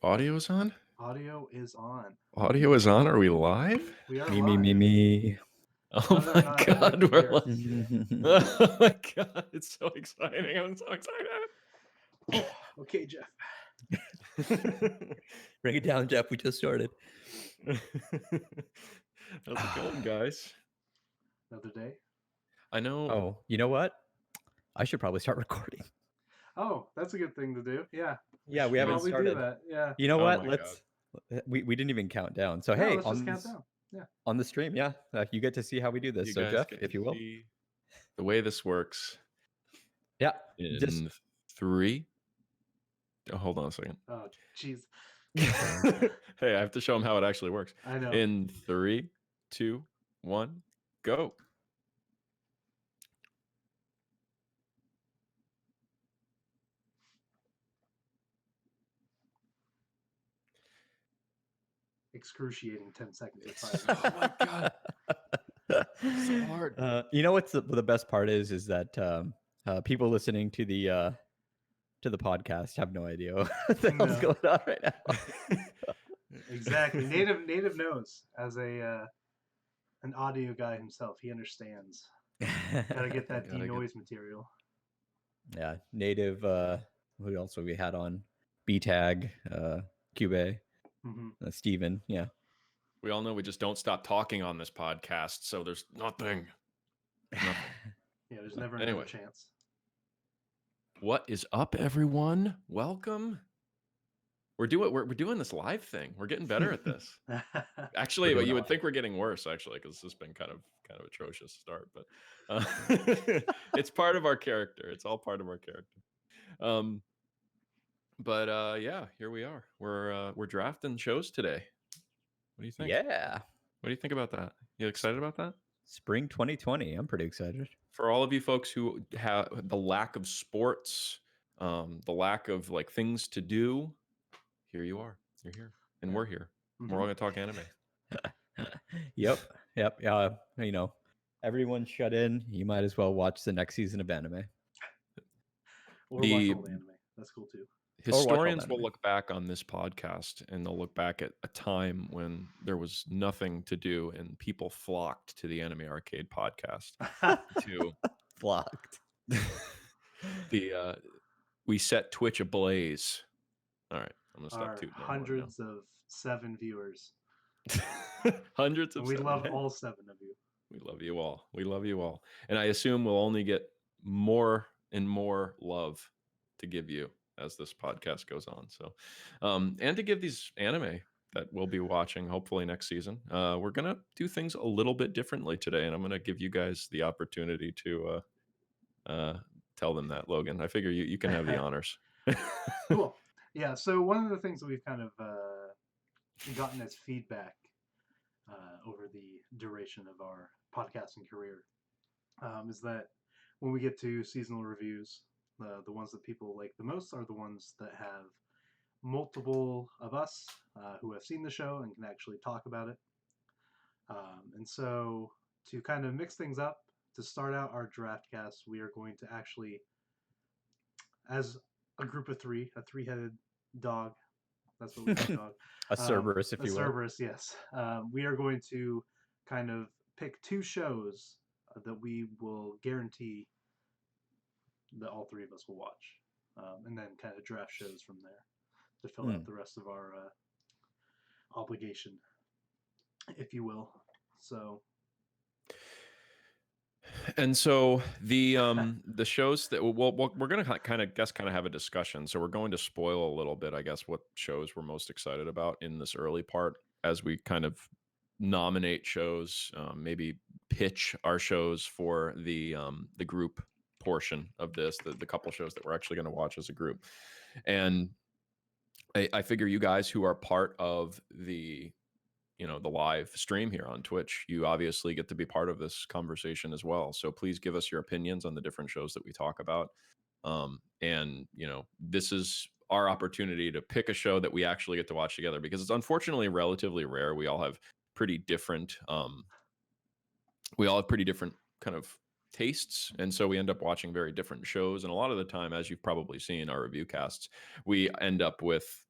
Audio is on? Audio is on. Audio is on? Are we live? We are Me, live. me, me, me. Oh No, my I think god, we we're hear live. us. Oh my god, it's so exciting. I'm so excited. Okay, Jeff. Bring it down, Jeff. We just started. How's it going, guys? Another day. I know. Oh, you know what? I should probably start recording. Oh, that's a good thing to do. Yeah. Yeah, we should haven't probably started. do that. Yeah. You know Oh what? my Let's. We didn't even count down. So No, hey, let's just count down. Yeah. on the stream, yeah, you get to see how we do this. You So guys Jeff, get if to you will. see the way this works. Yeah. In Just 3. Oh, hold on a second. Oh, jeez. Hey, I have to show them how it actually works. I know. In 3, 2, 1, go. Excruciating 10 seconds of Oh silence. my god. So hard. You know what's the best part is that people listening to the podcast have no idea what the hell's No. going on right now. Exactly. Native knows as a an audio guy himself. He understands. Gotta get that denoise material. Yeah, native. Who else have we had on? B-Tag, Cube, Steven. Yeah. We all know we just don't stop talking on this podcast, so there's nothing. Yeah, there's never another chance. What is up, everyone? Welcome. We're doing this live thing. We're getting better at this. Actually, but you would think we're getting worse, actually, because this has been kind of atrocious start. But it's part of our character. It's all part of our character. But yeah, here we are. We're drafting shows today. What do you think? Yeah. What do you think about that? You excited about that? Spring 2020. I'm pretty excited. For all of you folks who have the lack of sports, the lack of like things to do, here you are. You're here, and we're here. We're all gonna talk anime. Yep. You know, everyone's shut in. You might as well watch the next season of anime. Or watch old anime. That's cool too. Historians will look back on this podcast and they'll look back at a time when there was nothing to do and people flocked to the Anime Arcade podcast to flocked. We set Twitch ablaze. All right, I'm gonna stop tooting. Hundreds of 7 viewers. Hundreds of. And we love all 7 of you. We love you all. We love you all, and I assume we'll only get more and more love to give you as this podcast goes on. So, and to give these anime that we'll be watching hopefully next season, we're gonna do things a little bit differently today, and I'm gonna give you guys the opportunity to tell them that. Logan, I figure you can have the honors. Cool. Yeah. So one of the things that we've kind of gotten as feedback over the duration of our podcasting career is that when we get to seasonal reviews, the ones that people like the most are the ones that have multiple of us who have seen the show and can actually talk about it. And so to kind of mix things up, to start out our Draftcast, we are going to actually, as a group of 3, a 3-headed dog. That's what we call dog. A Cerberus, if you will. A Cerberus, yes. We are going to kind of pick 2 shows that we will guarantee that all 3 of us will watch, and then kind of draft shows from there to fill out the rest of our obligation, if you will. So. And so the shows that we're gonna kind of have a discussion. So we're going to spoil a little bit, I guess, what shows we're most excited about in this early part as we kind of nominate shows, maybe pitch our shows for the group portion of this, the couple shows that we're actually going to watch as a group. And I figure you guys who are part of the live stream here on Twitch, you obviously get to be part of this conversation as well. So please give us your opinions on the different shows that we talk about. And this is our opportunity to pick a show that we actually get to watch together, because it's unfortunately relatively rare. We all have pretty different kind of tastes, and so we end up watching very different shows. And a lot of the time, as you've probably seen our review casts, we end up with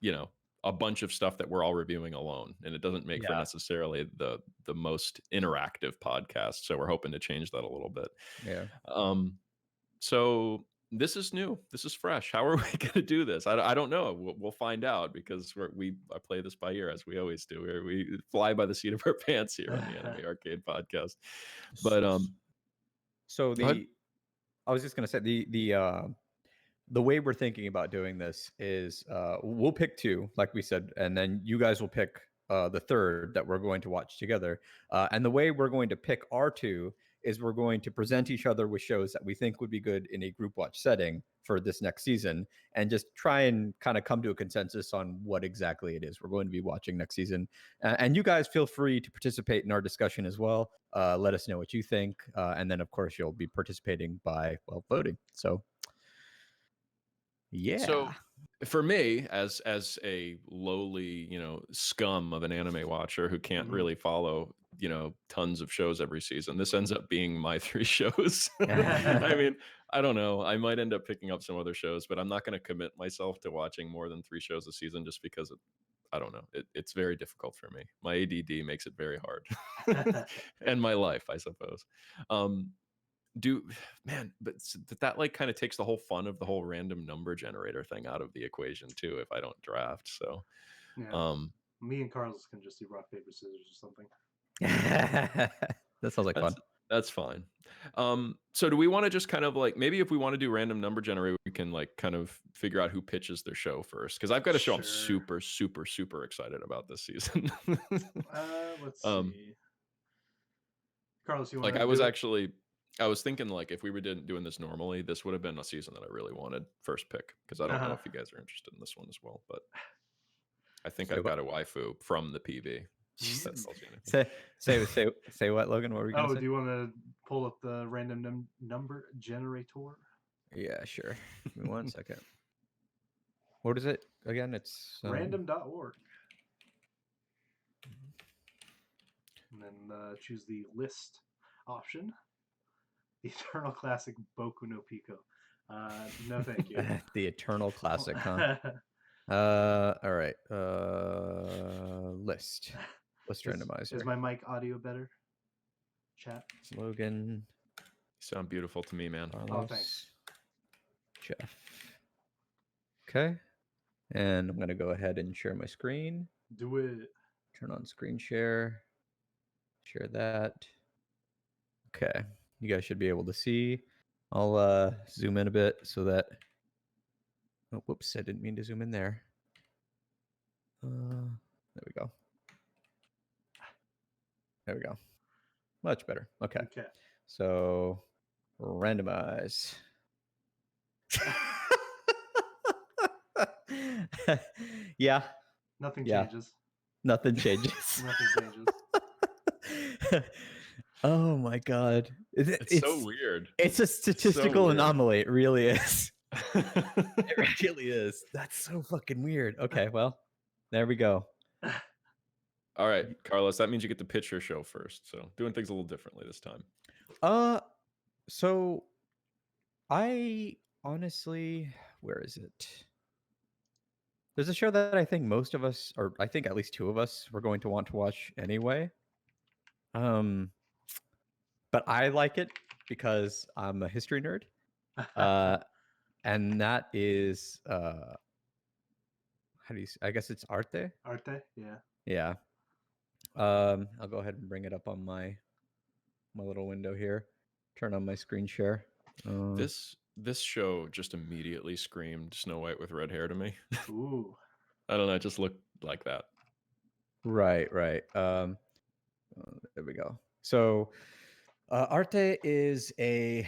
you know, a bunch of stuff that we're all reviewing alone, and it doesn't make for necessarily the most interactive podcast. So we're hoping to change that a little bit. Yeah. So this is new. This is fresh. How are we going to do this? I don't know. We'll find out, because I play this by ear, as we always do. We fly by the seat of our pants here on the Anime Arcade Podcast. But so I was just going to say the way we're thinking about doing this is we'll pick two, like we said, and then you guys will pick the third that we're going to watch together. And the way we're going to pick our two is we're going to present each other with shows that we think would be good in a group watch setting for this next season, and just try and kind of come to a consensus on what exactly it is we're going to be watching next season. And you guys feel free to participate in our discussion as well. Let us know what you think. And then, of course, you'll be participating by, well, voting. So yeah. So for me, as a lowly, scum of an anime watcher who can't really follow, tons of shows every season, this ends up being my 3 shows. I mean, I don't know. I might end up picking up some other shows, but I'm not going to commit myself to watching more than 3 shows a season, just because I don't know. It's very difficult for me. My ADD makes it very hard, and my life, I suppose. But that like kind of takes the whole fun of the whole random number generator thing out of the equation too, if I don't draft. So me and Carlos can just do rock paper scissors or something. That sounds like fun. That's fine. So do we want to just kind of like, maybe if we want to do random number generator, we can like kind of figure out who pitches their show first, because I've got a show I'm super super super excited about this season. Let's see. Carlos, you want like I was thinking, like, if we were doing this normally, this would have been a season that I really wanted first pick, because I don't know if you guys are interested in this one as well, but I think I've got a waifu from the PV. Say what, Logan? What were you going to say? Do you want to pull up the random number generator? Yeah, sure. Give me 1 second. What is it again? It's random.org. And then choose the list option. The Eternal Classic Boku no Pico. No, thank you. The Eternal Classic, huh? All right. List randomizer. Is my mic audio better? Chat. Logan. You sound beautiful to me, man. Oh, thanks. Jeff. Okay. And I'm going to go ahead and share my screen. Do it. Turn on screen share. Share that. Okay. You guys should be able to see. I'll zoom in a bit so that... Oh, whoops. I didn't mean to zoom in there. There we go. There we go. Much better. Okay. So, randomize. Yeah. Nothing changes. Nothing changes. Nothing changes. Oh my god. It's so weird. It's a statistical anomaly. It really is. It really is. That's so fucking weird. Okay, well, there we go. All right, Carlos, that means you get to pitch your show first. So doing things a little differently this time. So I honestly, where is it? There's a show that I think most of us, or I think at least 2 of us, were going to want to watch anyway. But I like it because I'm a history nerd. And that is how do you say? I guess it's Arte. Arte, yeah. Yeah. I'll go ahead and bring it up on my little window here. Turn on my screen share. This show just immediately screamed Snow White with red hair to me. Ooh. I don't know, it just looked like that. Right. There we go. So Arte is I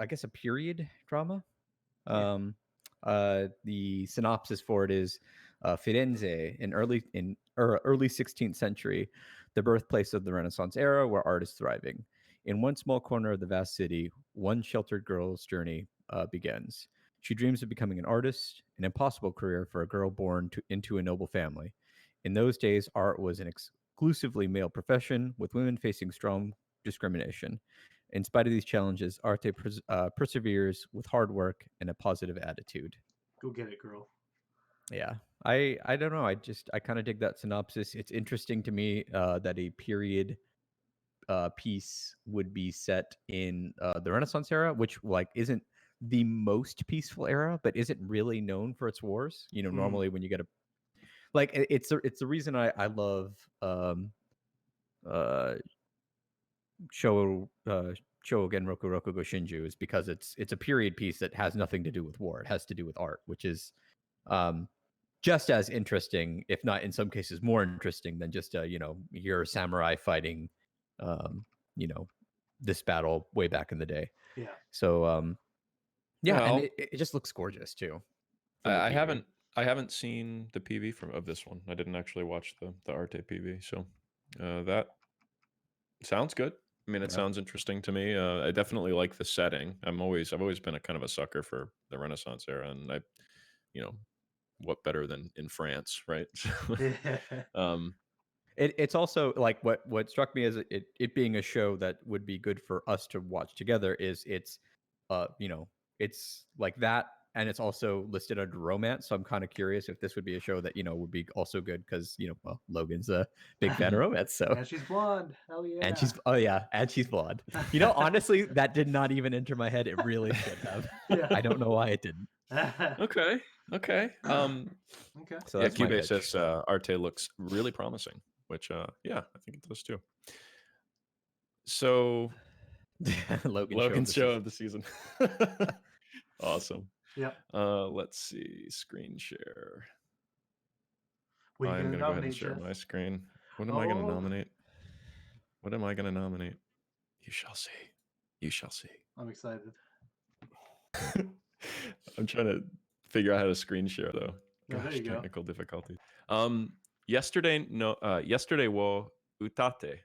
guess a period drama. The synopsis for it is Firenze in early 16th century, the birthplace of the Renaissance era, where art is thriving. In one small corner of the vast city, one sheltered girl's journey begins. She dreams of becoming an artist, an impossible career for a girl born into a noble family. In those days, art was an exclusively male profession, with women facing strong discrimination. In spite of these challenges, Arte perseveres with hard work and a positive attitude. Go get it, girl. Yeah. I don't know. I kind of dig that synopsis. It's interesting to me that a period piece would be set in the Renaissance era, which like isn't the most peaceful era, but isn't really known for its wars. You know, normally when you get a like it's the reason I love uh Shogen Roku Rokugo Shinju is because it's a period piece that has nothing to do with war. It has to do with art, which is um just as interesting, if not in some cases more interesting than just your samurai fighting um, you know, this battle way back in the day. Yeah. So yeah, and Well, it just looks gorgeous too from the I PV. haven't seen the PV of this one. I didn't actually watch the Arte PV, so that sounds good. I mean, it Yeah. sounds interesting to me. I definitely like the setting. I've always been a kind of a sucker for the Renaissance era, and you know, what better than in France, right? um, It's also like what struck me as it being a show that would be good for us to watch together is it's like that, and it's also listed under romance. So I'm kind of curious if this would be a show that would be also good because well, Logan's a big fan of romance. So And she's blonde. Hell yeah. and she's blonde. Honestly, that did not even enter my head. It really should have. Yeah. I don't know why it didn't. okay. Okay. So yeah, that's my Cube pitch. says Arte looks really promising, which yeah, I think it does too. So Logan's show of the season. Awesome. Yeah. Let's see. Screen share. What are you I'm gonna gonna go ahead and nominate, share Jeff? my screen. What am I gonna nominate? What am I gonna nominate? You shall see. You shall see. I'm excited. I'm trying to figure out how to screen share though. No, there Gosh, you go. technical difficulties. Yesterday wo utate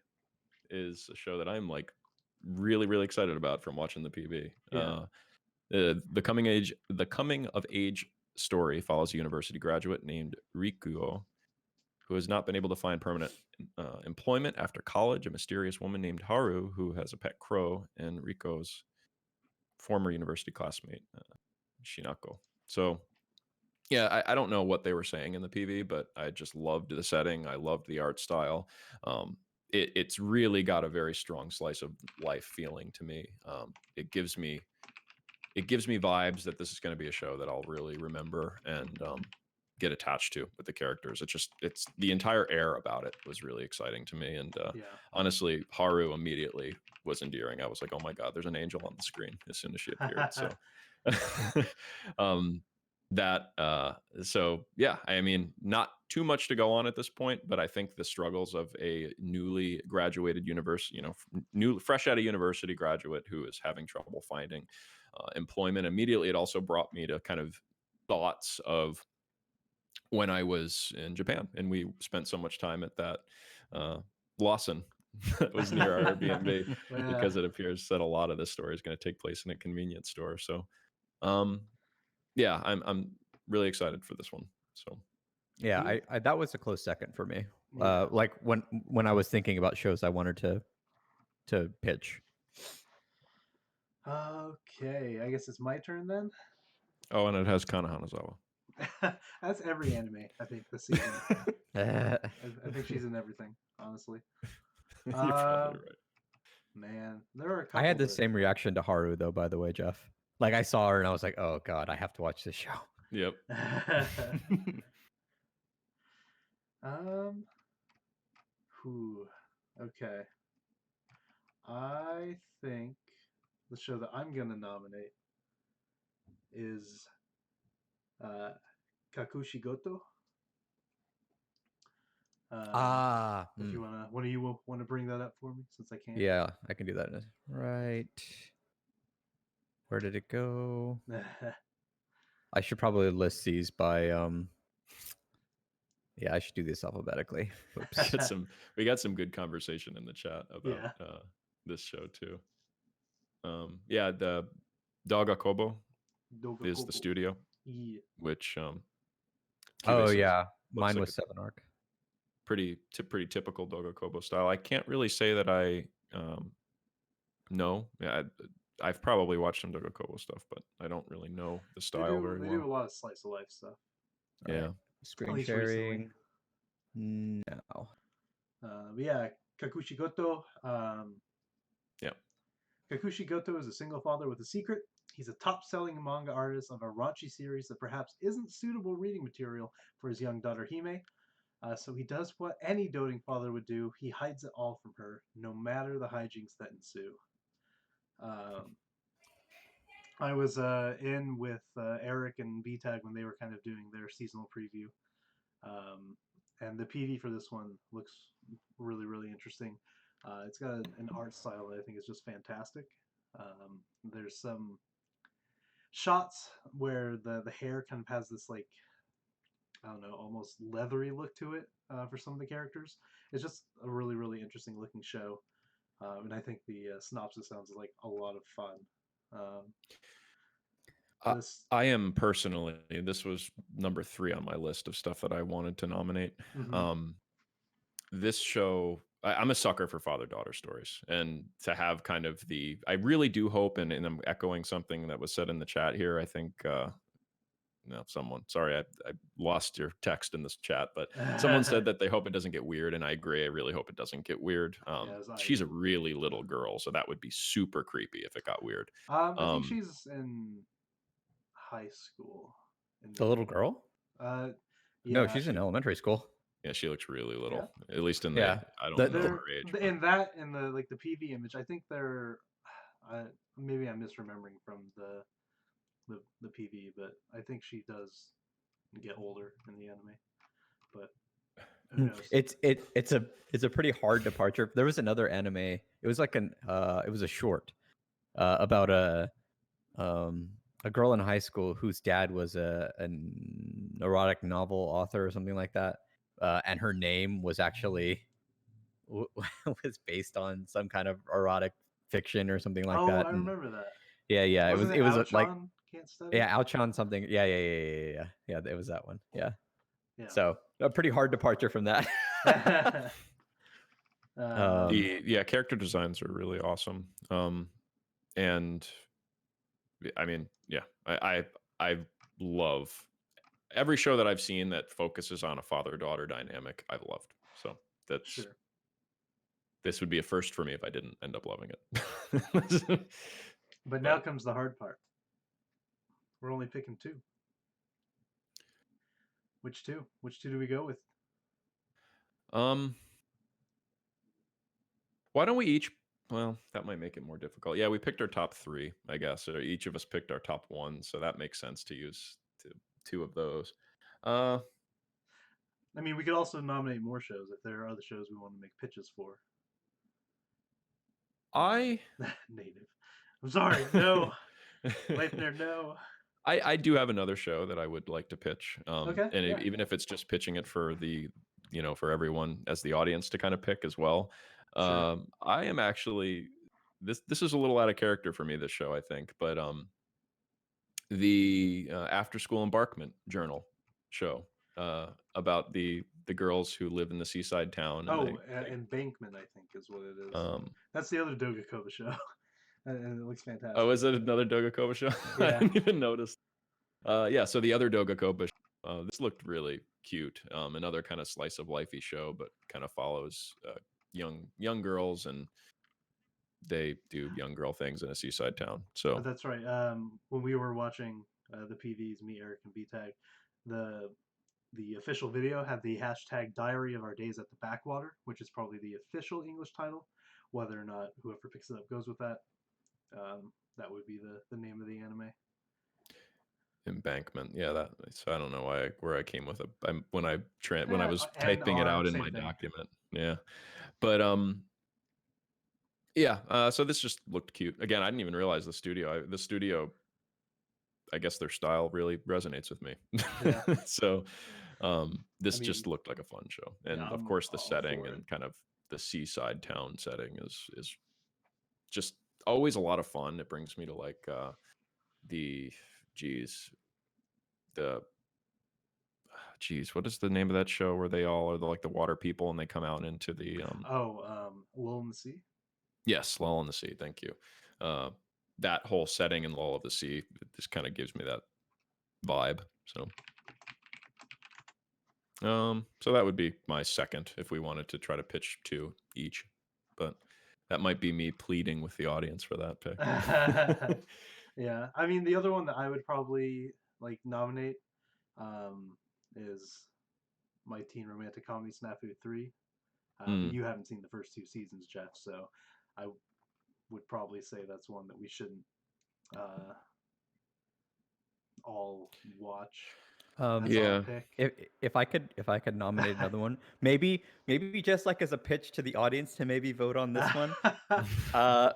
is a show that I'm like really excited about from watching the PB. Yeah. The coming of age story follows a university graduate named Rikuo, who has not been able to find permanent employment after college. A mysterious woman named Haru, who has a pet crow, and Riko's former university classmate, Shinako. So, yeah, I don't know what they were saying in the PV, but I just loved the setting. I loved the art style. It's really got a very strong slice of life feeling to me. It gives me vibes that this is going to be a show that I'll really remember and get attached to with the characters. It's the entire air about it was really exciting to me. And honestly, Haru immediately was endearing. I was like, oh my God, there's an angel on the screen as soon as she appeared. So so yeah, I mean, not too much to go on at this point, but I think the struggles of a newly graduated university, fresh out of university graduate who is having trouble finding employment immediately, it also brought me to kind of thoughts of when I was in Japan and we spent so much time at that Lawson that was near our Airbnb because it appears that a lot of this story is going to take place in a convenience store. So yeah, I'm really excited for this one. So yeah, I that was a close second for me. Like when I was thinking about shows I wanted to pitch. Okay, I guess it's my turn then. Oh, and it has Kana Hanazawa. That's every anime, I think, this season. I think she's in everything, honestly. You're probably right. Man, there are a couple I had the same reaction to Haru, though, by the way, Jeff. Like, I saw her and I was like, oh, God, I have to watch this show. Yep. Okay. I think the show that I'm going to nominate is Kakushigoto. If you wanna, one of you want to bring that up for me, since I can't. Yeah, I can do that. Right. Where did it go? I should probably list these by yeah, I should do this alphabetically. Oops. We got some good conversation in the chat about this show too. Yeah, the Dagakobo is the studio, which oh yeah, mine was 7-arc. Pretty typical Dagakobo style. I can't really say that I know. Yeah, I've probably watched some Dagakobo stuff, but I don't really know the style very well. They do a lot of slice of life stuff. All Yeah. right. Screen least recently. sharing. No. But yeah, Kakushi Goto. Yeah. Kakushi Goto is a single father with a secret. He's a top-selling manga artist of a raunchy series that perhaps isn't suitable reading material for his young daughter Hime. So he does what any doting father would do. He hides it all from her, no matter the hijinks that ensue. I was in with Eric and VTAG when they were kind of doing their seasonal preview. And the PV for this one looks really, really interesting. It's got an art style that I think is just fantastic. There's some shots where the hair kind of has this, like, I don't know, almost leathery look to it for some of the characters. It's just a really, really interesting looking show. And I think the synopsis sounds like a lot of fun. This I am personally, this was number 3 on my list of stuff that I wanted to nominate. Mhm. This show, I'm a sucker for father-daughter stories, and to have kind of I really do hope, and I'm echoing something that was said in the chat here. I think, no, sorry, I lost your text in this chat, but someone said that they hope it doesn't get weird, and I agree. I really hope it doesn't get weird. She's a really little girl, so that would be super creepy if it got weird. I think she's in high school. The little girl? Yeah, No, she's in elementary school. Yeah, she looks really little. Yeah. At least in Yeah. I don't know her age. In that, in the like the PV image, I think they're. Maybe I'm misremembering from the PV, but I think she does get older in the anime. But who knows? It's a pretty hard departure. There was another anime. It was like it was a short about a girl in high school whose dad was an erotic novel author or something like that, and her name was actually was based on some kind of erotic fiction or something like that. I remember that. Yeah. Wasn't it was like Can't Study? Yeah, Alchon something. Yeah. Yeah, it was that one. Yeah. Yeah. So a pretty hard departure from that. The character designs are really awesome. And I mean, yeah, I love every show that I've seen that focuses on a father-daughter dynamic. I've loved. So that's sure. This would be a first for me if I didn't end up loving it. But now comes the hard part. We're only picking 2. Which 2? Which 2 do we go with? Why don't we each? Well, that might make it more difficult. Yeah, we picked our top 3, I guess. Or each of us picked our top 1, so that makes sense to use 2 of those. I mean, we could also nominate more shows if there are other shows we want to make pitches for. Native. I'm sorry. No. Leifner, no. I do have another show that I would like to pitch. Okay. And even if it's just pitching it for for everyone as the audience to kind of pick as well. Sure. I am actually this is a little out of character for me, this show, I think, but the After School Embarkment Journal show about the girls who live in the seaside town. Embankment, I think, is what it is. That's the other Dogakoba show. And it looks fantastic. Oh, is it another Dogakoba show? Yeah. I didn't even notice. Yeah, so the other Dogakoba show, this looked really cute. Another kind of slice of lifey show, but kind of follows young girls, and they do young girl things in a seaside town. So that's right. When we were watching the PVs, me, Eric, and BTAG, the official video had the hashtag Diary of Our Days at the Backwater, which is probably the official English title. Whether or not whoever picks it up goes with that, that would be the name of the anime. Embankment, yeah. So I don't know where I came with it. When I was typing it out in my document, yeah. But yeah. So this just looked cute. Again, I didn't even realize the studio. I guess their style really resonates with me. Yeah. So this just looked like a fun show, and of course the setting and kind of the seaside town setting is just always a lot of fun. It brings me to like what is the name of that show where they all are like the water people and they come out into the Lull in the Sea? Yes, Lull in the Sea, thank you. That whole setting in Lull of the Sea, it just kind of gives me that vibe. So So that would be my second if we wanted to try to pitch 2 each, but that might be me pleading with the audience for that pick. Yeah, I mean the other one that I would probably like nominate is my teen romantic comedy Snafu 3. Mm. You haven't seen the first 2 seasons, Jeff, so I would probably say that's one that we shouldn't all watch as our Yeah. pick. If I could nominate another one, maybe just like as a pitch to the audience to maybe vote on this one,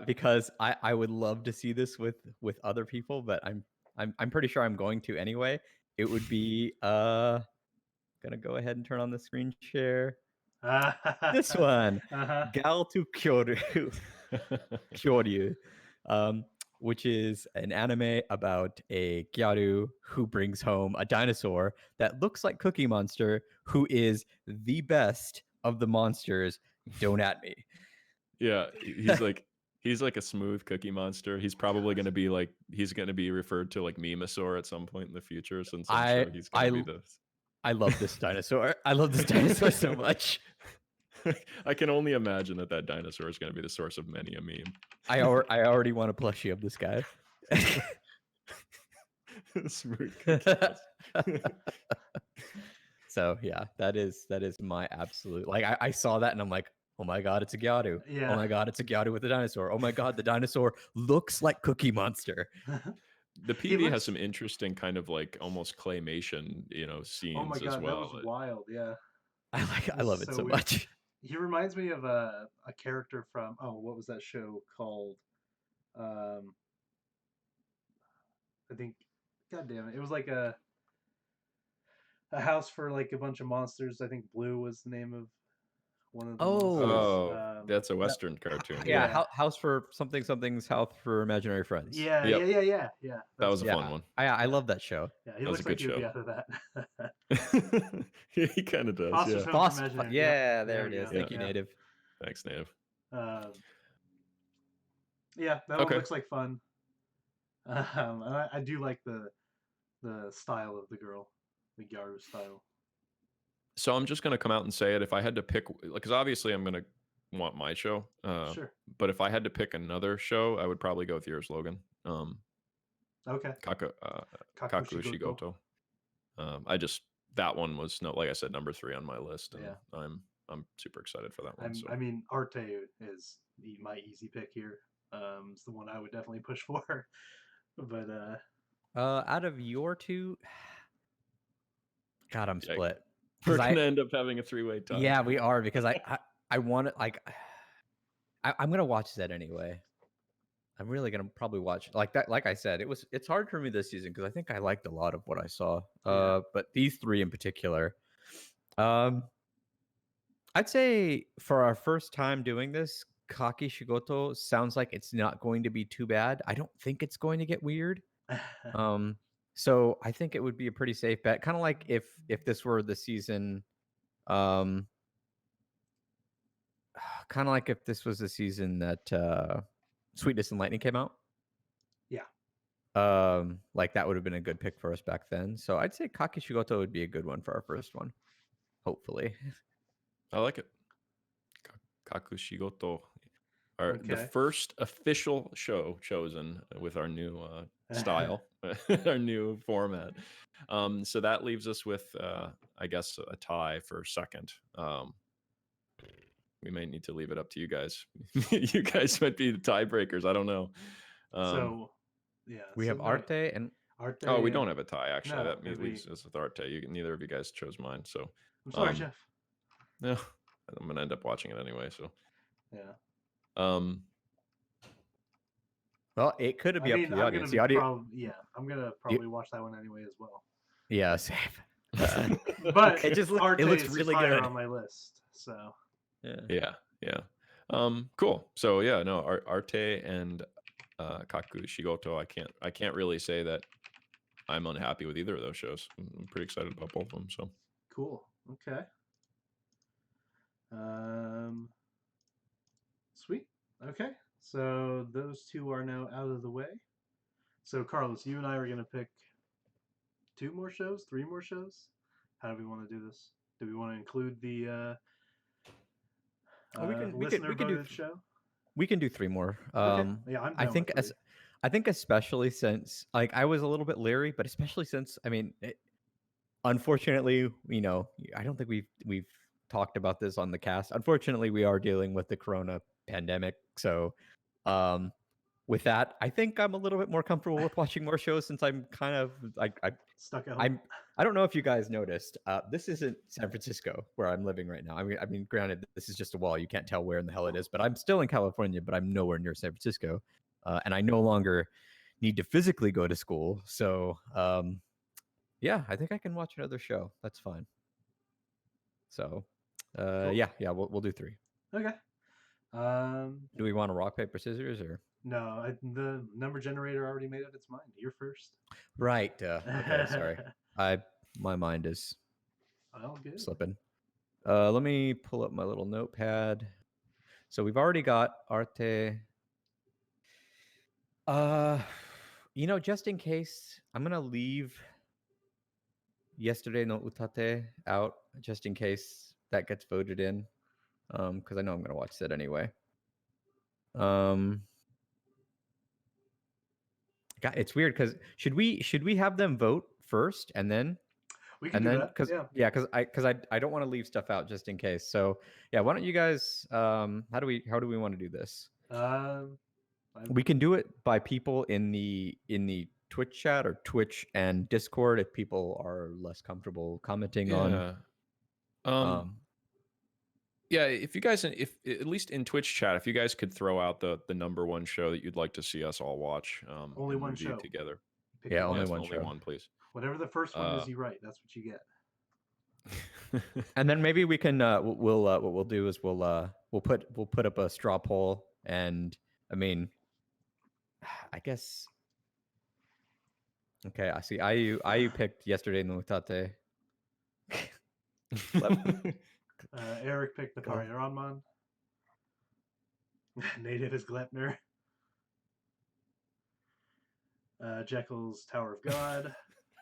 because I would love to see this with other people, but I'm pretty sure I'm going to anyway. It would be gonna go ahead and turn on the screen share. This one, Uh-huh. Gal to Kyoryu, Kyoryu, which is an anime about a gyaru who brings home a dinosaur that looks like Cookie Monster, who is the best of the monsters. Don't at me. Yeah, he's like a smooth Cookie Monster. He's probably going to be like he's going to be referred to like Memasaur at some point in the future, since I'm sure he's going to be the. I love this dinosaur. I love this dinosaur so much. I can only imagine that dinosaur is going to be the source of many a meme. I already want a plushie of this guy. Smooth Cookie Monster. So yeah, that is my absolute, like, I saw that and I'm like, oh my god, it's a gyaru. Yeah. Oh my god, it's a gyaru with a dinosaur. Oh my god, the dinosaur looks like Cookie Monster. The PV has some interesting kind of like almost claymation, scenes Oh my god, as well. that was wild. Yeah, I love it so weird. much. He reminds me of a character from what was that show called? I think, god damn it, it was like a house for like a bunch of monsters. I think Blue was the name of one of the monsters. Oh, that's a Western cartoon. Yeah, House for something's House for Imaginary Friends. Yeah, Yep. yeah. That was a fun one. I love that show. Yeah, he That was looks a like good he would be show. out of that. Yeah, he kind of does. Foster's Yeah. Home for Imaginary. Yeah, Yep, there it we is. go. Thank you, Yeah. Native. Thanks, Native. Yeah, that one looks like fun. And I do like the style of the girl, the Gyaru style. So I'm just going to come out and say it. If I had to pick, because obviously I'm going to want my show. Sure. But if I had to pick another show, I would probably go with yours, Logan. Okay. Kakushigoto. That one was like I said, number 3 on my list, and I'm super excited for that one. I mean, Arte is my easy pick here. It's the one I would definitely push for. But out of your two, God, I'm split. We're gonna end up having a 3-way tie. Yeah, we are, because I want it. Like, I'm gonna watch that anyway. I'm really gonna probably watch like that. Like I said, it's hard for me this season because I think I liked a lot of what I saw. But these 3 in particular, I'd say for our first time doing this, Kaki Shigoto sounds like it's not going to be too bad. I don't think it's going to get weird. So I think it would be a pretty safe bet. Kind of like if this were the season, kind of like if this was the season that Sweetness and Lightning came out. Yeah. Like that would have been a good pick for us back then. So I'd say Kakishigoto would be a good one for our first one. Hopefully. I like it. Kakushigoto. The first official show chosen with our new style, our new format. So that leaves us with, I guess, a tie for second. We may need to leave it up to you guys. You guys might be the tiebreakers. I don't know. So, yeah. We have Arte and... Arte. Oh, we don't have a tie, actually. No, that leaves us with Arte. Neither of you guys chose mine. So I'm sorry, Jeff. No, I'm going to end up watching it anyway. So, yeah. Well, it could be up to the audience. The audio... I'm gonna probably watch that one anyway as well. Yeah, same. But it looks really good on my list. So yeah. Cool. So yeah, no, Arte and Kakushigoto. I can't really say that I'm unhappy with either of those shows. I'm pretty excited about both of them. So cool. Okay. Sweet. Okay. So those 2 are now out of the way. So Carlos, you and I are gonna pick 2 more shows, 3 more shows. How do we want to do this? Do we want to include the we can listener voted show? We can do 3 more. Okay. Yeah, I'm I down think with 3. I think especially since like I was a little bit leery, but especially since I mean, unfortunately, you know, I don't think we've talked about this on the cast. Unfortunately, we are dealing with the corona pandemic, so with that, I think I'm a little bit more comfortable with watching more shows since I'm kind of like Stuck at home. I don't know if you guys noticed. This isn't San Francisco where I'm living right now. I mean, granted, this is just a wall. You can't tell where in the hell it is, but I'm still in California, but I'm nowhere near San Francisco, and I no longer need to physically go to school. So, yeah, I think I can watch another show. That's fine. So, Cool. yeah, we'll do 3. Okay. Do we want to rock paper scissors or? No, the number generator already made up its mind. You're first. Right. Okay. Sorry. My mind is Well, good. slipping. Let me pull up my little notepad. So we've already got Arte. You know, just in case, I'm gonna leave Yesterday no Utate out, just in case that gets voted in. Because I know I'm gonna watch that anyway. God, it's weird because should we have them vote first and then we can do that. Because I don't want to leave stuff out just in case. So yeah, why don't you guys how do we want to do this? We can do it by people in the Twitch chat or Twitch and Discord if people are less comfortable commenting on. Yeah, if you guys, if at least in Twitch chat, if you guys could throw out the number 1 show that you'd like to see us all watch, only one show together. Yeah, only one only show. one, please. Whatever the first one is, you write. That's what you get. And then maybe we can what we'll do is we'll put up a straw poll, and I mean, I guess. Okay, I see. IU picked Yesterday no Utate. Eric picked APPARE-RANMAN. Native is Glepner. Jekyll's Tower of God.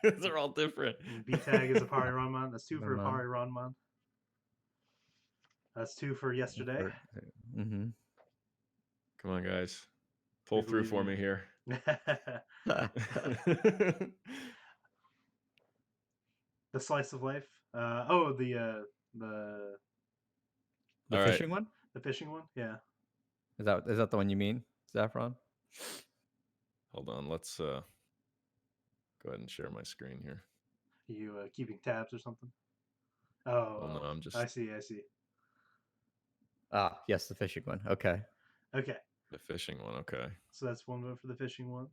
They're all different. B-Tag is APPARE-RANMAN. That's 2 for APPARE-RANMAN. That's 2 for Yesterday. Mm-hmm. Come on, guys. Pull through for me here. The Slice of Life. The fishing one? The fishing one? Yeah. Is that the one you mean, Saffron? Hold on, let's go ahead and share my screen here. Are you keeping tabs or something? Oh no, I'm just. I see. Ah, yes, the fishing one. Okay. The fishing one. Okay. So that's 1 vote for the fishing one.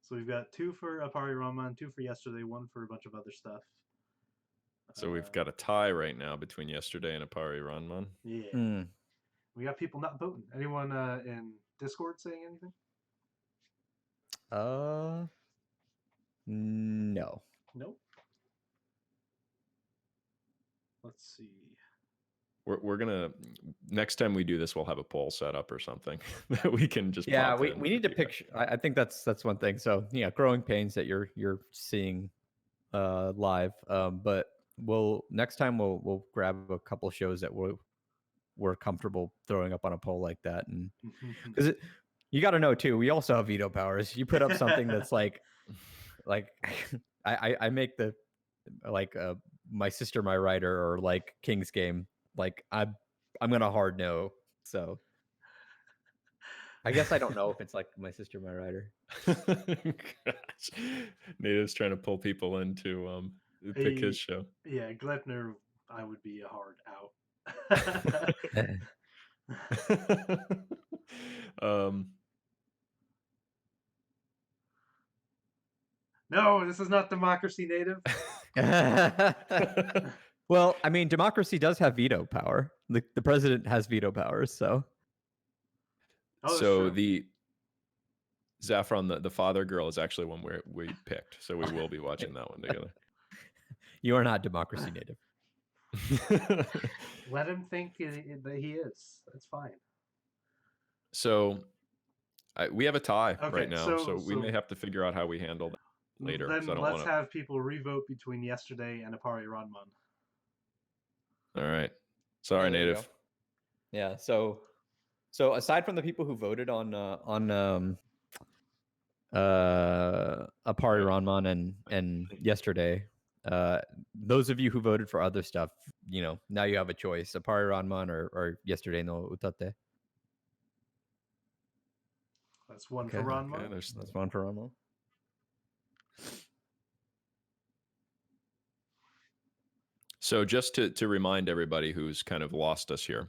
So we've got 2 for APPARE-RANMAN, 2 for Yesterday, 1 for a bunch of other stuff. So we've got a tie right now between Yesterday and APPARE-RANMAN. Yeah. We got people not voting. Anyone in Discord saying anything? No. Nope. Let's see. We're gonna next time we do this, we'll have a poll set up or something that we can just. Yeah, we need to pick. I think that's one thing. So yeah, growing pains that you're seeing live. But next time we'll grab a couple shows that we're comfortable throwing up on a poll like that, and because you got to know too, we also have veto powers. You put up something that's like I make the my sister my writer or like King's Game, like I'm gonna hard no. So I guess I don't know if it's like my sister my writer. Gosh. Native's trying to pull people into pick his show. Yeah, Glepner, I would be a hard out. No, this is not democracy, Native. Well, I mean, democracy does have veto power. The president has veto powers, so. So the Zaffron, the father girl, is actually one we picked. So we will be watching that one together. You are not democracy native. Let him think that he is. That's fine. So we have a tie right now, so we may have to figure out how we handle that later. Then let's have people revote between Yesterday and APPARE-RANMAN. All right. Sorry, Yeah, there you native. go. Yeah. So aside from the people who voted on APPARE-RANMAN and yesterday, those of you who voted for other stuff, now you have a choice: APPARE-RANMAN or yesterday no utate. That's one Okay. for Okay, Ranma. That's one for Ranma. So just to remind everybody who's kind of lost us here,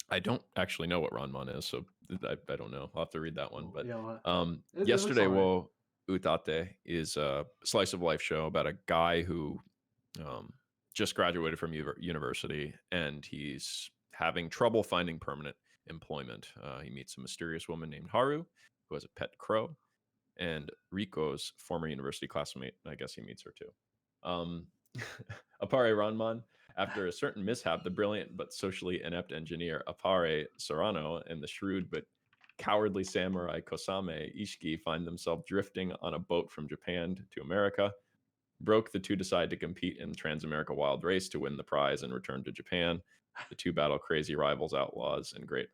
I don't actually know what Ranman is, so I don't know. I'll have to read that one. But Yeah, it looks yesterday, alright. wo Utate is a slice of life show about a guy who just graduated from university, and he's having trouble finding permanent employment. He meets a mysterious woman named Haru, who has a pet crow, and Riko's former university classmate. I guess he meets her too. APPARE-RANMAN, after a certain mishap, the brilliant but socially inept engineer Appare Sorano and the shrewd but cowardly samurai Kosame Ishiki find themselves drifting on a boat from Japan to America. Broke, the two decide to compete in the Transamerica Wild Race to win the prize and return to Japan. The two battle crazy rivals, outlaws, and great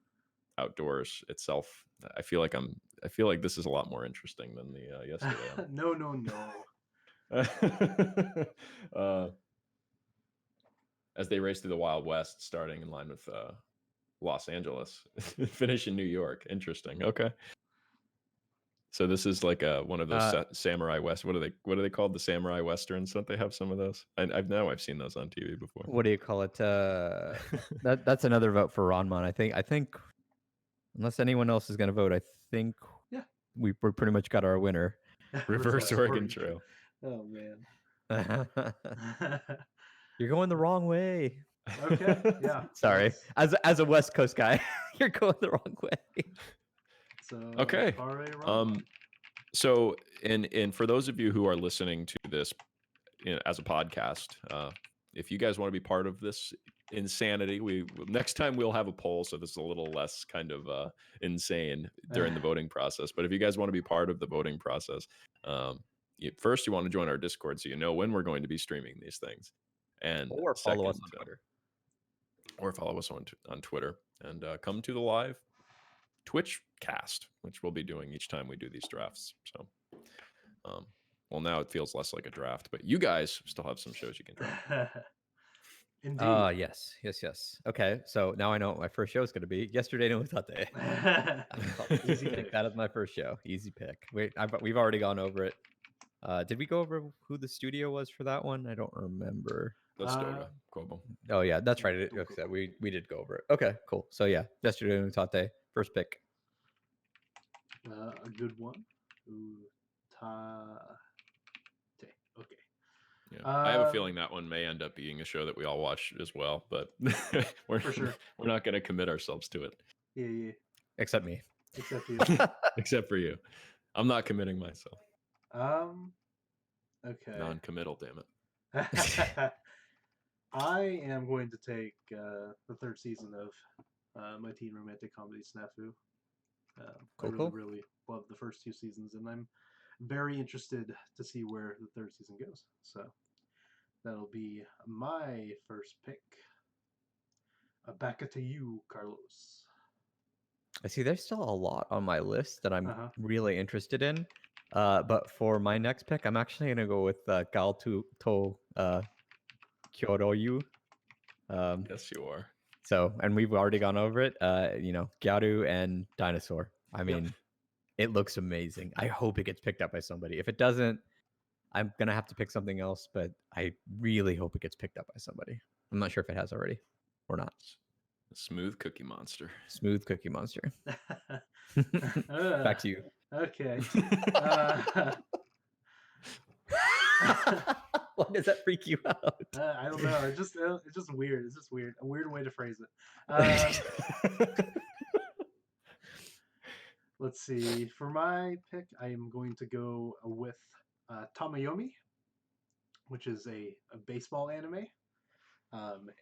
outdoors itself. I feel like this is a lot more interesting than the yesterday. No. As they race through the Wild West, starting in line with Los Angeles, finish in New York. Interesting. Okay. So this is like one of those samurai west. What are they called? The samurai westerns? Don't they have some of those? I've seen those on TV before. What do you call it? That's another vote for Ranman. I think unless anyone else is going to vote, I think we pretty much got our winner. Reverse Oregon Trail. Oh man. You're going the wrong way. Okay. Yeah. Sorry. As a West Coast guy, you're going the wrong way. So okay. So and for those of you who are listening to this as a podcast, if you guys want to be part of this insanity, next time we'll have a poll, so this is a little less kind of insane during the voting process. But if you guys want to be part of the voting process, first you want to join our Discord so you know when we're going to be streaming these things, and or follow us on Twitter, or follow us on Twitter, and come to the live Twitch cast, which we'll be doing each time we do these drafts. So well, now it feels less like a draft, but you guys still have some shows you can draft. Indeed. Yes. Okay, so now I know what my first show is going to be. Yesterday no utate. Easy pick. That is my first show. Easy pick. Wait, we've already gone over it. Did we go over who the studio was for that one? I don't remember. That's Dora Kobo. Oh yeah, that's right. We did go over it. Okay, cool. So yeah, yesterday no utate. First pick. A good one. Okay. Yeah, I have a feeling that one may end up being a show that we all watch as well, but we're not going to commit ourselves to it. Yeah. Except me. Except you. Except for you. I'm not committing myself. Okay. Non-committal, damn it. I am going to take the third season of my teen romantic comedy Snafu. I really love the first two seasons, and I'm very interested to see where the third season goes. So that'll be my first pick. Back to you, Carlos. I see there's still a lot on my list that I'm really interested in. But for my next pick, I'm actually going to go with Gal to Kyoroyu. Yes, you are. So, and we've already gone over it. Gyaru and Dinosaur. I mean, it looks amazing. I hope it gets picked up by somebody. If it doesn't, I'm going to have to pick something else, but I really hope it gets picked up by somebody. I'm not sure if it has already or not. Smooth Cookie Monster. Smooth Cookie Monster. Back to you. Okay. Why does that freak you out? I don't know. It's just weird. It's just weird. A weird way to phrase it. Let's see. For my pick, I am going to go with Tamayomi, which is a baseball anime.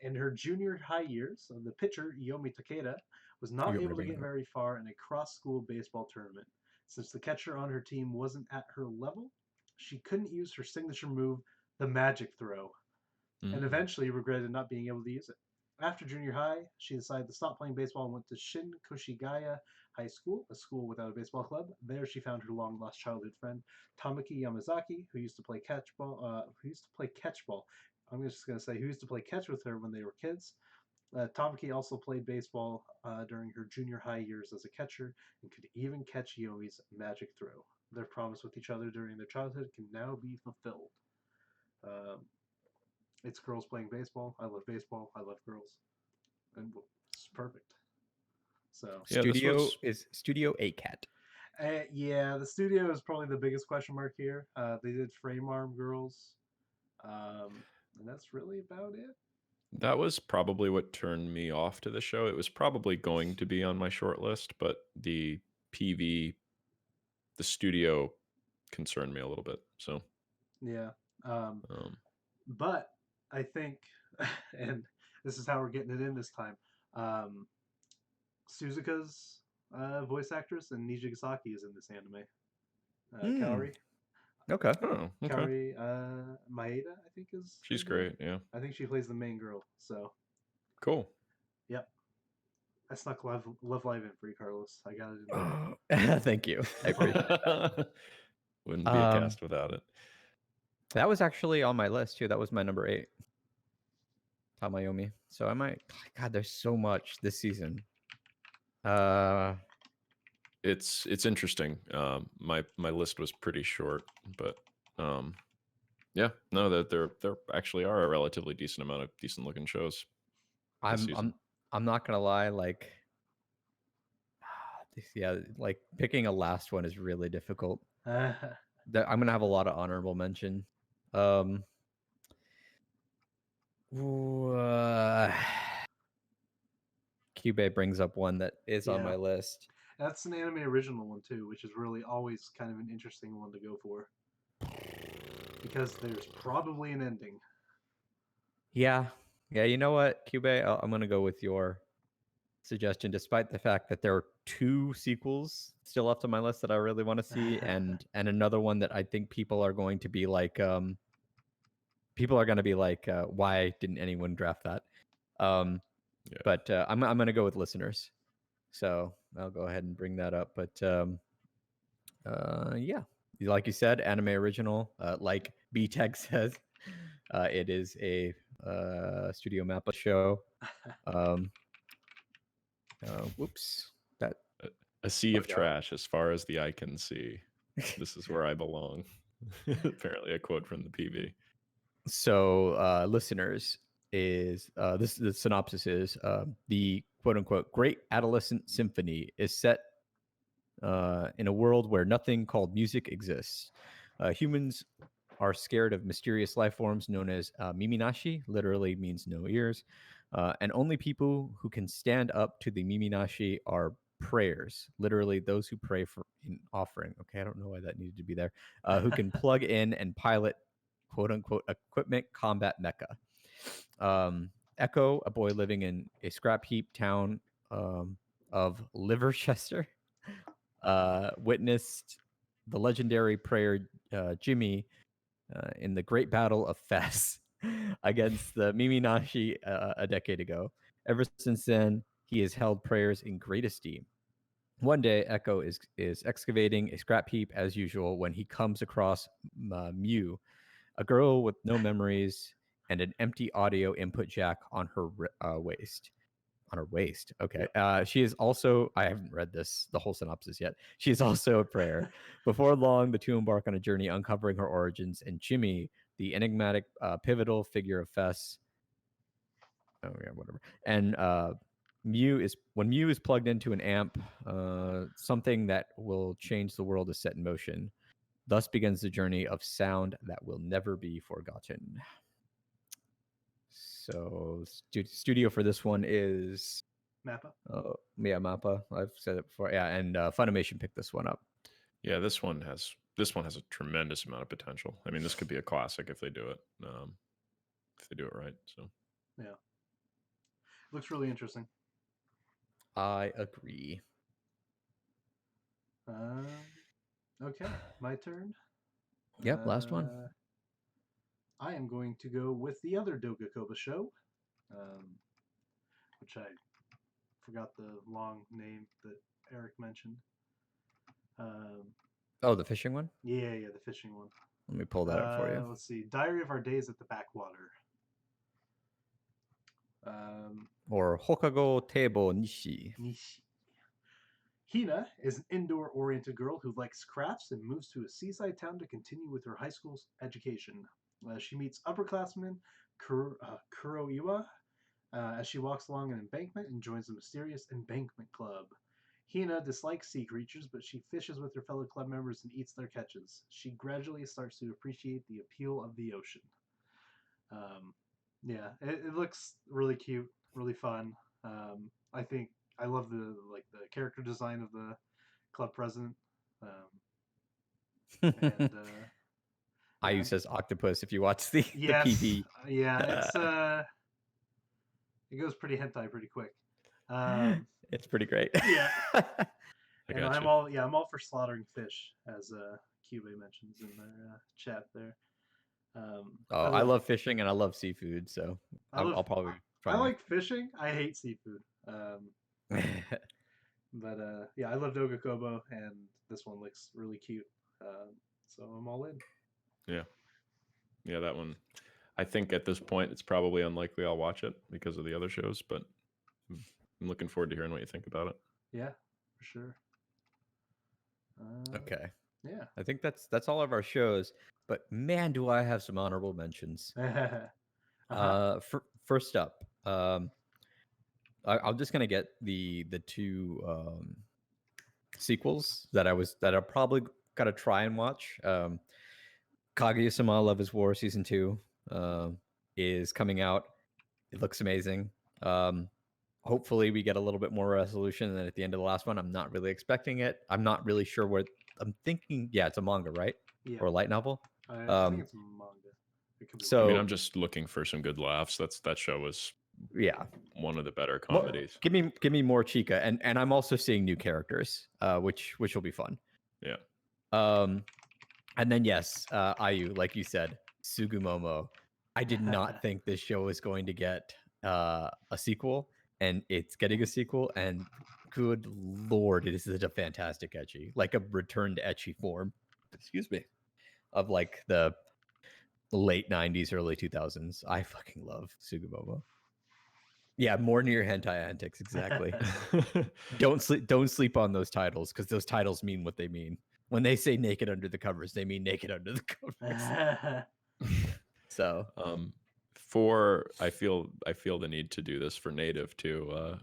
In her junior high years, the pitcher, Yomi Takeda, was not able to get very far in a cross-school baseball tournament. Since the catcher on her team wasn't at her level, she couldn't use her signature move, the magic throw. and eventually regretted not being able to use it. After junior high, she decided to stop playing baseball and went to Shin Koshigaya High School, a school without a baseball club. There, she found her long-lost childhood friend Tamaki Yamazaki, who used to play catchball. I'm just going to say who used to play catch with her when they were kids. Tamaki also played baseball during her junior high years as a catcher and could even catch Yomi's magic throw. Their promise with each other during their childhood can now be fulfilled. Um, it's girls playing baseball. I love baseball. I love girls, and it's perfect. So Yeah, this Studio was is Studio ACAT. yeah, the studio is probably the biggest question mark here. They did Frame Arm Girls, and that's really about it. that was probably what turned me off to the show. It was probably going to be on my short list, but the PV, the studio, concerned me a little bit. So, Yeah, um, but I think, and this is how we're getting it in this time. Um, Suzuka's voice actress and Nijigasaki is in this anime. Kaori. Okay. oh, okay, Kaori Maeda, I think is her she's name. great. Yeah, I think she plays the main girl. So, cool. yep. I snuck Love Live in for you, Carlos. I got it in there. Thank you. I appreciate it. Wouldn't be a cast without it. That was actually on my list too. That was my number 8. Tamayomi. So I might. God, there's so much this season. It's interesting. My list was pretty short, but yeah, no, that there actually are a relatively decent amount of decent looking shows this season. I'm not gonna lie. Like, yeah, like picking a last one is really difficult. I'm gonna have a lot of honorable mention. Cube brings up one that is on Yeah. my list. That's an anime original one too, which is really always kind of an interesting one to go for. Because there's probably an ending. Yeah. You know what, Cube? I'm gonna go with your suggestion, despite the fact that there are 2 sequels still left on my list that I really want to see, and another one that I think people are going to be like, why didn't anyone draft that? Yeah. But I'm gonna go with listeners, so I'll go ahead and bring that up. But yeah, like you said, anime original. Like B-Tech says, it is a Studio Mappa show. Whoops, that A sea of trash as far as the eye can see. This is where I belong. Apparently, a quote from the PV. So, listeners, is this the synopsis is the quote unquote great adolescent symphony is set in a world where nothing called music exists. Humans are scared of mysterious life forms known as Miminashi, literally means no ears, and only people who can stand up to the Miminashi are prayers, literally those who pray for an offering. Okay, I don't know why that needed to be there. Who can plug in and pilot quote unquote equipment combat mecha. Echo, a boy living in a scrap heap town of Liverchester, witnessed the legendary prayer Jimmy in the Great Battle of Fes against the Miminashi a decade ago. Ever since then, he has held prayers in great esteem. One day, Echo is excavating a scrap heap as usual when he comes across Mew, a girl with no memories and an empty audio input jack on her waist. On her waist. Okay. She is also, I haven't read the whole synopsis yet. She is also a prayer. Before long, the two embark on a journey uncovering her origins, and Jimmy, the enigmatic pivotal figure of Fess. Oh yeah, whatever. And when Mew is plugged into an amp, something that will change the world is set in motion. Thus begins the journey of sound that will never be forgotten. So studio for this one is Mappa. Yeah, Mappa. I've said it before. Yeah, and Funimation picked this one up. Yeah, this one has a tremendous amount of potential. I mean, this could be a classic if they do it. If they do it right. So yeah, looks really interesting. I agree. Okay, my turn. Yep, last one. I am going to go with the other Dogakoba show, which I forgot the long name that Eric mentioned. Oh, the fishing one? Yeah, the fishing one. Let me pull that up for you. Let's see. Diary of Our Days at the Backwater. Or Hokago Teibo Nishi. Nishi. Hina is an indoor-oriented girl who likes crafts and moves to a seaside town to continue with her high school education. She meets upperclassman Kuroiwa as she walks along an embankment and joins the mysterious Embankment Club. Hina dislikes sea creatures, but she fishes with her fellow club members and eats their catches. She gradually starts to appreciate the appeal of the ocean. Yeah, it looks really cute, really fun. I think I love the character design of the club president. And Ayu says octopus if you watch the yes, PV. Yeah, it's it goes pretty hentai pretty quick. It's pretty great. Yeah. I And got you. I'm all for slaughtering fish, as Cube mentions in their chat there. I love fishing and I love seafood, so I'll probably try. I like fishing. I hate seafood. But yeah, I love Dogakobo, and this one looks really cute. So I'm all in. Yeah, that one. I think at this point it's probably unlikely I'll watch it because of the other shows, but I'm looking forward to hearing what you think about it. Yeah, for sure. Okay. Yeah. I think that's all of our shows, but man, do I have some honorable mentions. First up, I'm just gonna get the two sequels that I probably gotta try and watch. Kaguya-sama Love is War season 2 is coming out. It looks amazing. Hopefully we get a little bit more resolution than at the end of the last one. I'm not really expecting it. I'm not really sure what I'm thinking. Yeah, it's a manga, right? Yeah. Or a light novel. I think it's a manga. So I mean, I'm just looking for some good laughs. That show was one of the better comedies. Give me more Chica, and I'm also seeing new characters, which will be fun. Yeah. And then yes, Ayu, like you said, Sugumomo. I did not think this show was going to get a sequel, and it's getting a sequel. And good lord, it is such a fantastic ecchi, like a return to ecchi form. Excuse me, of like the late 90s, early 2000s. I fucking love Sugumomo. Yeah, more near hentai antics, exactly. Don't sleep on those titles, because those titles mean what they mean. When they say naked under the covers, they mean naked under the covers. So I feel the need to do this for Native too,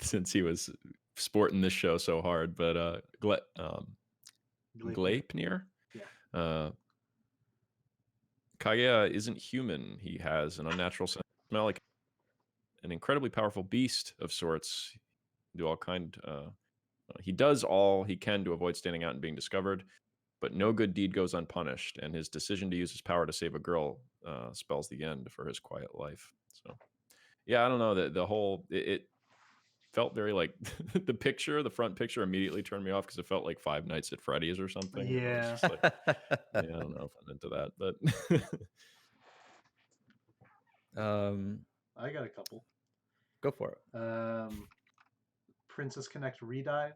since he was sporting this show so hard. But Gleipnir, Kaguya isn't human. He has an unnatural sense of smell, like an incredibly powerful beast of sorts. He does all he can to avoid standing out and being discovered, but no good deed goes unpunished, and his decision to use his power to save a girl spells the end for his quiet life. So yeah, I don't know, the whole it felt very like the front picture immediately turned me off, because it felt like Five Nights at Freddy's or something. Yeah. Like, yeah, I don't know if I'm into that, but I got a couple. Go for it. Princess Connect Redive.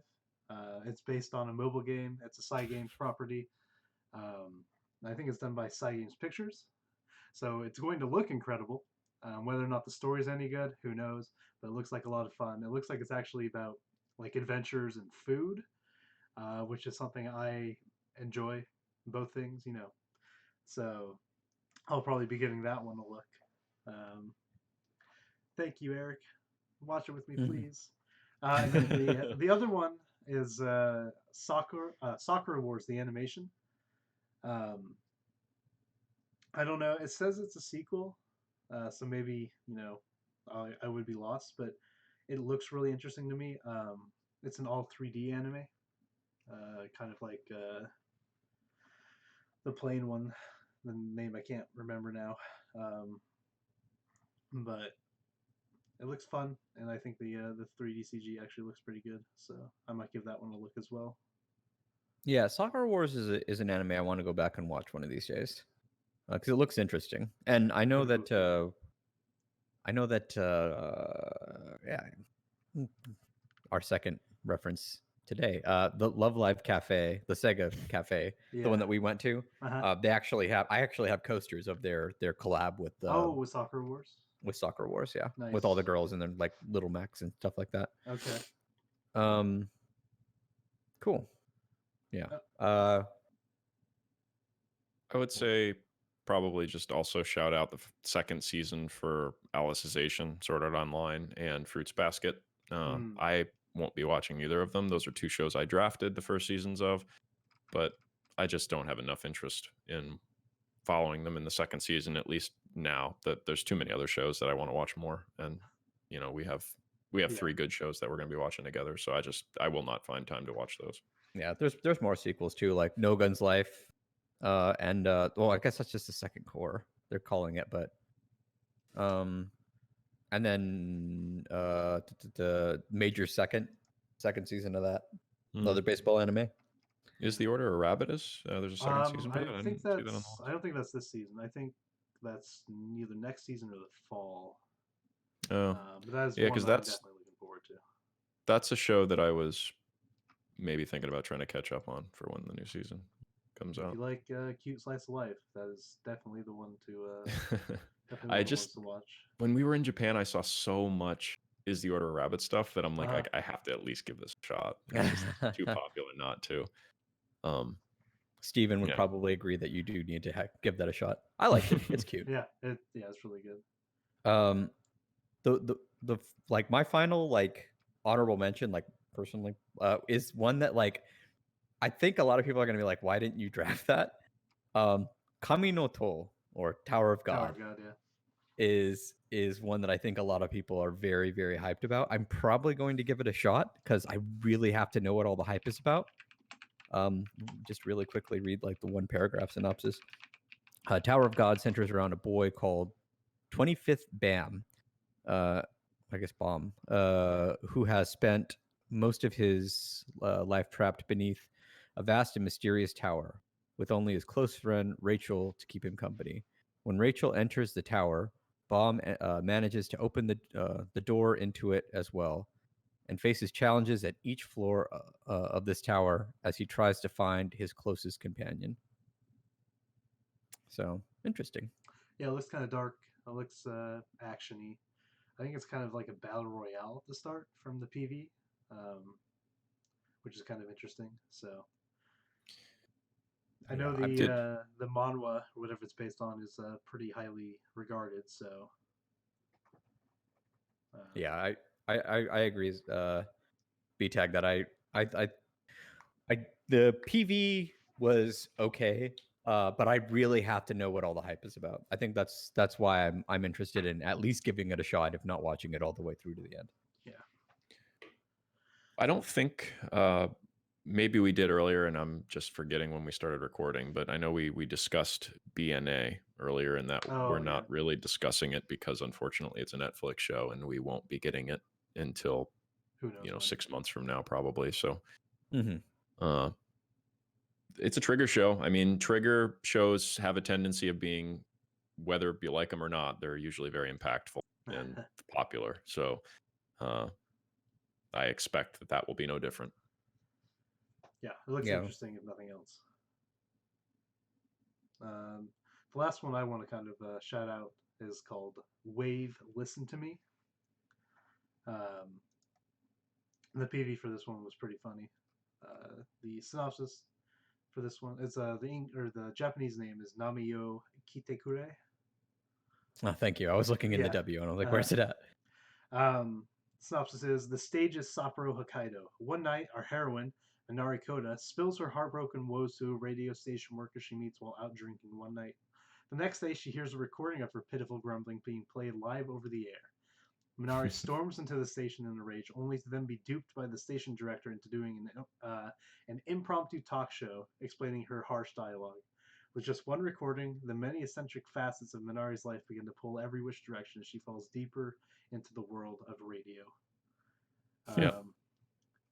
It's based on a mobile game. It's a Cygames property. I think it's done by Cygames Pictures. So it's going to look incredible. Whether or not the story's any good, who knows? But it looks like a lot of fun. It looks like it's actually about like adventures and food, which is something I enjoy. Both things, you know. So I'll probably be giving that one a look. Thank you, Eric. Watch it with me, please. And then the other one is Soccer Wars, the animation. I don't know. It says it's a sequel, so maybe, you know, I would be lost, but it looks really interesting to me. It's an all 3D anime, kind of like the plain one. The name I can't remember now, but it looks fun, and I think the 3D CG actually looks pretty good. So I might give that one a look as well. Yeah, Soccer Wars is an anime I want to go back and watch one of these days. because it looks interesting, and I know Looks that really cool. yeah, our second reference today, the Love Live Cafe, the Sega Cafe, the one Yeah. that we went to. Uh-huh. They actually have. I actually have coasters of their collab Oh, with Soccer Wars. with Soccer Wars. Yeah, Nice. with all the girls and then like Little Max and stuff like that. Okay. Cool. Yeah. I would say probably just also shout out the second season for Alicization, Sword Art Online, and Fruits Basket. I won't be watching either of them. Those are two shows I drafted the first seasons of, but I just don't have enough interest in following them in the second season, at least now. That there's too many other shows that I want to watch more, and you know we have Yeah. 3 good shows that we're going to be watching together. So I will not find time to watch those. Yeah, there's more sequels too, like No Guns Life, and well, I guess that's just the second core they're calling it, but and then the major second season of that, another baseball anime. Is the Order a Rabbit? There's a second season for that? I think didn't see that on the that's. list. I don't think that's this season. I think that's either next season or the fall. Oh, But that is yeah, one because that I'm that's definitely looking forward to. a show that I was maybe thinking about trying to catch up on for when the new season comes If out. you like cute slice of life, that is definitely the one to. Definitely I one of the just ones to watch. when we were in Japan, I saw so much Is the Order a Rabbit stuff that I'm like, Uh-huh. I have to at least give this a shot. It's just too popular not to. Steven would Yeah. probably agree that you do need to give that a shot. I liked it. It's cute. Yeah, it's really good. The like my final like honorable mention, like personally, is one that like I think a lot of people are gonna be like, why didn't you draft that? Kami no To, or Tower of God, Tower of God, yeah. is one that I think a lot of people are very, very hyped about. I'm probably going to give it a shot because I really have to know what all the hype is about. Just really quickly read like the one paragraph synopsis. Tower of God centers around a boy called 25th Bam, I guess Bomb, who has spent most of his life trapped beneath a vast and mysterious tower, with only his close friend Rachel to keep him company. When Rachel enters the tower, Bomb manages to open the door into it as well, and faces challenges at each floor of this tower as he tries to find his closest companion. So interesting. Yeah, it looks kind of dark. It looks actiony. I think it's kind of like a battle royale at the start from the PV, which is kind of interesting. So I know the manhwa, or whatever it's based on, is pretty highly regarded. So yeah, I agree. B-Tag that I the PV was okay, but I really have to know what all the hype is about. I think that's why I'm interested in at least giving it a shot, if not watching it all the way through to the end. Yeah, I don't think maybe we did earlier, and I'm just forgetting when we started recording. But I know we discussed BNA earlier, and that we're not really discussing it because unfortunately it's a Netflix show, and we won't be getting it until who knows? 6 months from now probably. So. Mm-hmm. It's a Trigger show. I mean, Trigger shows have a tendency of being, whether you like them or not, they're usually very impactful and popular. So I expect that will be no different. Yeah, it looks interesting if nothing else. The last one I want to kind of shout out is called Wave Listen to Me. The PV for this one was pretty funny. The synopsis for this one is the Japanese name is Namiyo Kitekure. Oh, thank you. I was looking in the W and I was like, where's it at? Synopsis is: the stage is Sapporo, Hokkaido. One night, our heroine, Minari Koda, spills her heartbroken woes to a radio station worker she meets while out drinking one night. The next day, she hears a recording of her pitiful grumbling being played live over the air. Minari storms into the station in a rage, only to then be duped by the station director into doing an impromptu talk show explaining her harsh dialogue. With just one recording, the many eccentric facets of Minari's life begin to pull every which direction as she falls deeper into the world of radio.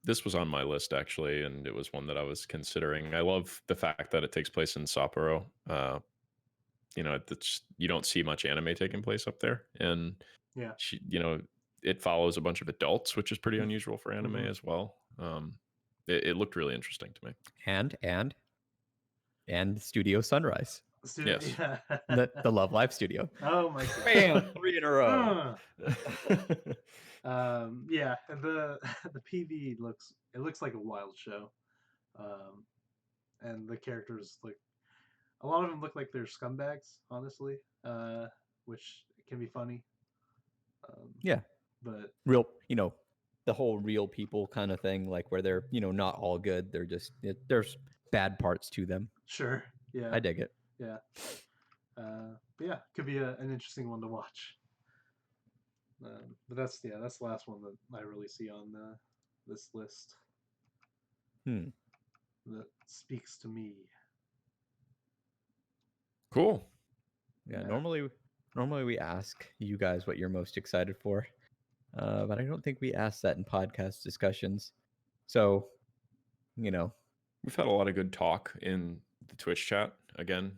This was on my list, actually, and it was one that I was considering. I love the fact that it takes place in Sapporo. you don't see much anime taking place up there, and Yeah. it follows a bunch of adults, which is pretty unusual for anime as well. It looked really interesting to me. And Studio Sunrise, Yes. Yeah. the Love Live studio. Oh my god. Bam, 3 in a row. Yeah, and the PV looks like a wild show. And the characters a lot of them look like they're scumbags, honestly, which can be funny. Yeah. But Real, the whole real people kind of thing, like where they're, not all good. They're just, there's bad parts to them. sure, yeah, I dig it. yeah. But yeah, could be an interesting one to watch. But that's the last one that I really see on this list. That speaks to me. Cool. Yeah. Normally we ask you guys what you're most excited for, but I don't think we ask that in podcast discussions. So, we've had a lot of good talk in the Twitch chat. Again,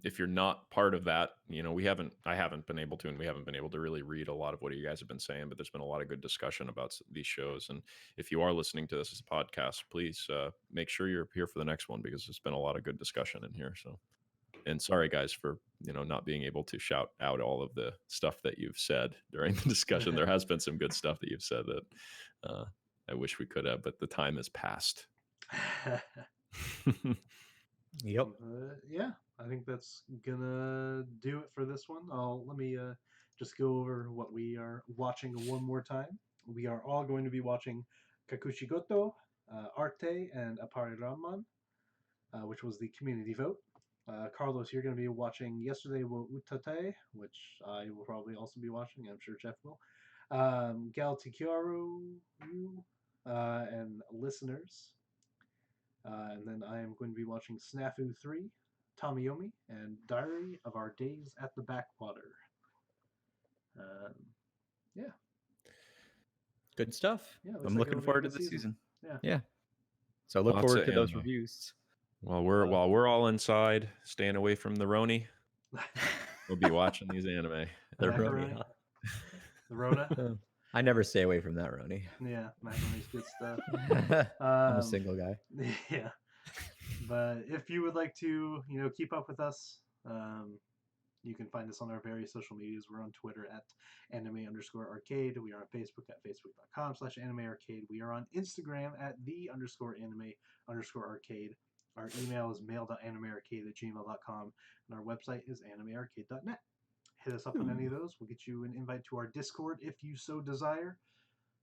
if you're not part of that, I haven't been able to, and we haven't been able to really read a lot of what you guys have been saying, but there's been a lot of good discussion about these shows. And if you are listening to this as a podcast, please make sure you're here for the next one, because there's been a lot of good discussion in here. So, and sorry guys for, not being able to shout out all of the stuff that you've said during the discussion. There has been some good stuff that you've said that I wish we could have, but the time has passed. Yep. Yeah, I think that's gonna do it for this one. Let me just go over what we are watching one more time. We are all going to be watching Kakushigoto, Arte, and APPARE-RANMAN, which was the community vote. Carlos, you're going to be watching Yesterday wo Utate, which I will probably also be watching. I'm sure Jeff will. Gal Tikyaru, and listeners. And then I am going to be watching Snafu 3, Tomiyomi, and Diary of Our Days at the Backwater. Yeah. Good stuff. Yeah, I'm looking forward to the season. Yeah. So look forward to those reviews. While we're all inside, staying away from the Roni, we'll be watching these anime. The Roni, huh? The Rona. I never stay away from that Roni. Yeah, macaroni's good stuff. I'm a single guy. Yeah, but if you would like to, keep up with us, you can find us on our various social medias. We're on Twitter at anime_arcade. We are on Facebook at facebook.com/animearcade. We are on Instagram at _anime_arcade. Our email is mail.animearcade@gmail.com, and our website is animearcade.net. Hit us up on any of those. We'll get you an invite to our Discord if you so desire.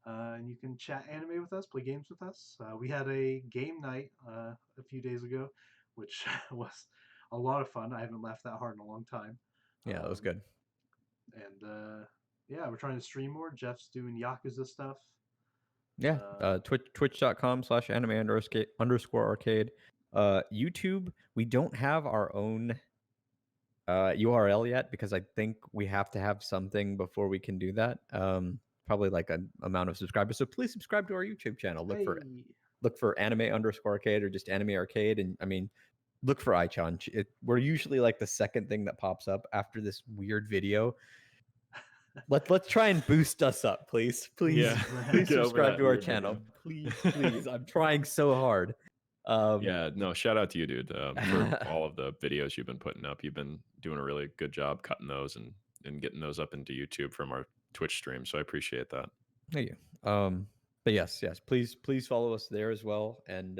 And you can chat anime with us, play games with us. We had a game night a few days ago, which was a lot of fun. I haven't laughed that hard in a long time. Yeah, that was good. And yeah, we're trying to stream more. Jeff's doing Yakuza stuff. Yeah, twitch.com/anime_arcade. YouTube, we don't have our own URL yet, because I think we have to have something before we can do that. Probably like an amount of subscribers. So please subscribe to our YouTube channel. Look for anime_arcade or just Anime Arcade, and I mean, look for Ichan. We're usually like the second thing that pops up after this weird video. Let's try and boost us up, please. Please subscribe to our channel. Please. I'm trying so hard. Shout out to you, dude, for all of the videos you've been putting up. You've been doing a really good job cutting those and getting those up into YouTube from our Twitch stream. So I appreciate that. Thank you. But yes, please follow us there as well. And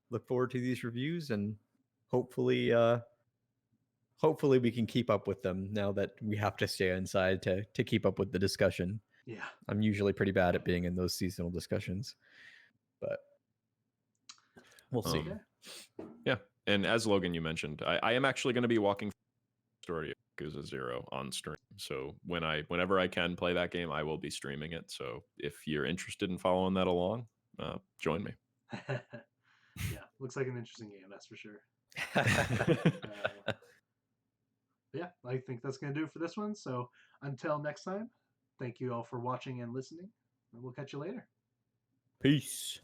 look forward to these reviews, and hopefully we can keep up with them now that we have to stay inside to keep up with the discussion. Yeah. I'm usually pretty bad at being in those seasonal discussions, but we'll see. Yeah. And as Logan, you mentioned, I am actually going to be walking Story of Yakuza 0 on stream. So whenever I can play that game, I will be streaming it. So if you're interested in following that along, join me. Yeah, looks like an interesting game, that's for sure. Yeah, I think that's going to do it for this one. So until next time, thank you all for watching and listening, and we'll catch you later. Peace.